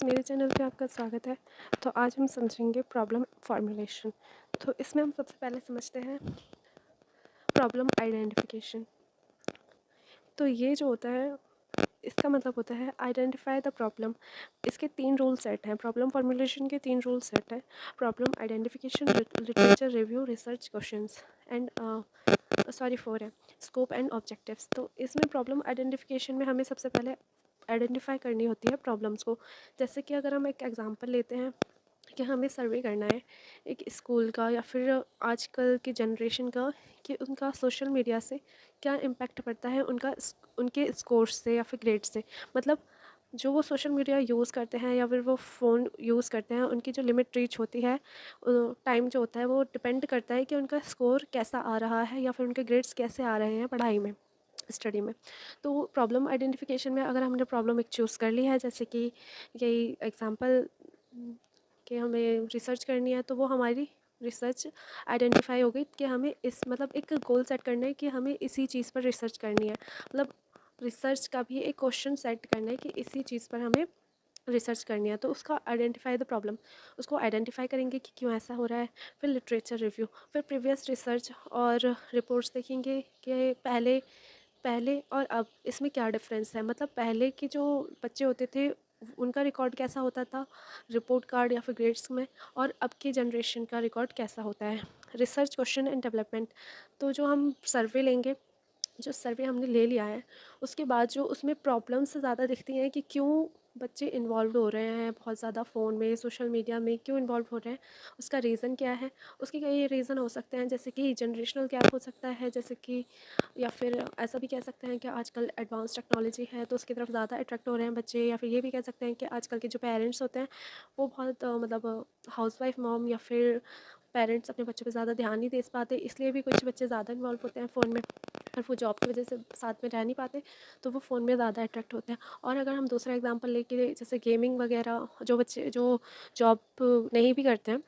मेरे चैनल पे आपका स्वागत है। तो आज हम समझेंगे प्रॉब्लम फॉर्मुलेशन। तो इसमें हम सबसे पहले समझते हैं प्रॉब्लम आइडेंटिफिकेशन। तो ये जो होता है, इसका मतलब होता है आइडेंटिफाई द प्रॉब्लम। इसके 3 रूल सेट हैं। प्रॉब्लम फॉर्मुलेशन के 3 रूल सेट हैं: problem identification, literature review, research questions and 4 है, स्कोप एंड ऑब्जेक्टिव्स। तो इसमें प्रॉब्लम आइडेंटिफिकेशन में हमें सबसे पहले आइडेंटिफाई करनी होती है प्रॉब्लम्स को। जैसे कि अगर हम एक एग्जांपल लेते हैं कि हमें सर्वे करना है एक स्कूल का या फिर आजकल की जनरेशन का, कि उनका सोशल मीडिया से क्या इम्पैक्ट पड़ता है, उनके स्कोर्स से या फिर ग्रेड से। मतलब जो वो सोशल मीडिया यूज़ करते हैं या फिर वो फ़ोन यूज़ करते हैं, उनकी जो लिमिट रीच होती है, टाइम जो होता है, वो डिपेंड करता है कि उनका स्कोर कैसा आ रहा है या फिर उनके ग्रेड्स कैसे आ रहे हैं पढ़ाई में, स्टडी में। तो प्रॉब्लम आइडेंटिफिकेशन में अगर हमने प्रॉब्लम एक चूज़ कर ली है, जैसे कि यही एग्जांपल कि हमें रिसर्च करनी है, तो वो हमारी रिसर्च आइडेंटिफाई हो गई कि हमें इस मतलब एक गोल सेट करना है कि हमें इसी चीज़ पर रिसर्च करनी है। मतलब रिसर्च का भी एक क्वेश्चन सेट करना है कि इसी चीज़ पर हमें रिसर्च करनी है। तो उसका आइडेंटिफाई द प्रॉब्लम, उसको आइडेंटिफाई करेंगे कि क्यों ऐसा हो रहा है। फिर लिटरेचर रिव्यू, फिर प्रीवियस रिसर्च और रिपोर्ट्स देखेंगे कि पहले पहले और अब इसमें क्या डिफरेंस है। मतलब पहले के जो बच्चे होते थे, उनका रिकॉर्ड कैसा होता था रिपोर्ट कार्ड या फिर ग्रेड्स में, और अब की जनरेशन का रिकॉर्ड कैसा होता है। रिसर्च क्वेश्चन एंड डेवलपमेंट, तो जो हम सर्वे लेंगे, जो सर्वे हमने ले लिया है, उसके बाद जो उसमें प्रॉब्लम्स ज़्यादा दिखती हैं कि क्यों बच्चे इन्वॉल्व हो रहे हैं बहुत ज़्यादा फ़ोन में, सोशल मीडिया में क्यों इन्वॉल्व हो रहे हैं, उसका रीज़न क्या है। उसके कई रीज़न हो सकते हैं, जैसे कि जनरेशनल गैप हो सकता है, जैसे कि या फिर ऐसा भी कह सकते हैं कि आजकल एडवांस टेक्नोलॉजी है तो उसकी तरफ ज़्यादा अट्रैक्ट हो रहे हैं बच्चे। या फिर ये भी कह सकते हैं कि आजकल के जो पेरेंट्स होते हैं, वो बहुत मतलब हाउसवाइफ मॉम या फिर पेरेंट्स अपने बच्चों पे ज़्यादा ध्यान नहीं दे पाते, इसलिए भी कुछ बच्चे ज़्यादा इन्वॉल्व होते हैं फ़ोन में, और वो जॉब की वजह से साथ में रह नहीं पाते, तो वो फ़ोन में ज़्यादा अट्रैक्ट होते हैं। और अगर हम दूसरा एग्जांपल लेके, जैसे गेमिंग वगैरह, जो बच्चे जो जॉब नहीं भी करते हैं,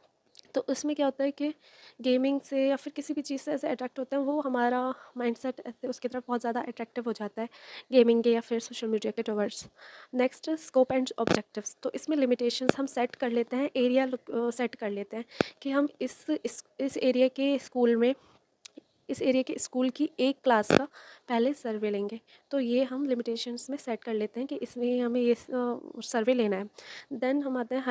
तो उसमें क्या होता है कि गेमिंग से या फिर किसी भी चीज़ से ऐसे अट्रैक्ट होते हैं, वो हमारा माइंडसेट ऐसे उसकी तरफ बहुत ज़्यादा अट्रैक्टिव हो जाता है, गेमिंग के या फिर सोशल मीडिया के towards. Next scope and objectives, तो इसमें लिमिटेशंस हम सेट कर लेते हैं, एरिया सेट कर लेते हैं कि हम इस एरिया के स्कूल में, इस एरिया के स्कूल की एक क्लास का पहले सर्वे लेंगे। तो ये हम लिमिटेशंस में सेट कर लेते हैं कि इसमें हमें ये सर्वे लेना है। देन हम आते हैं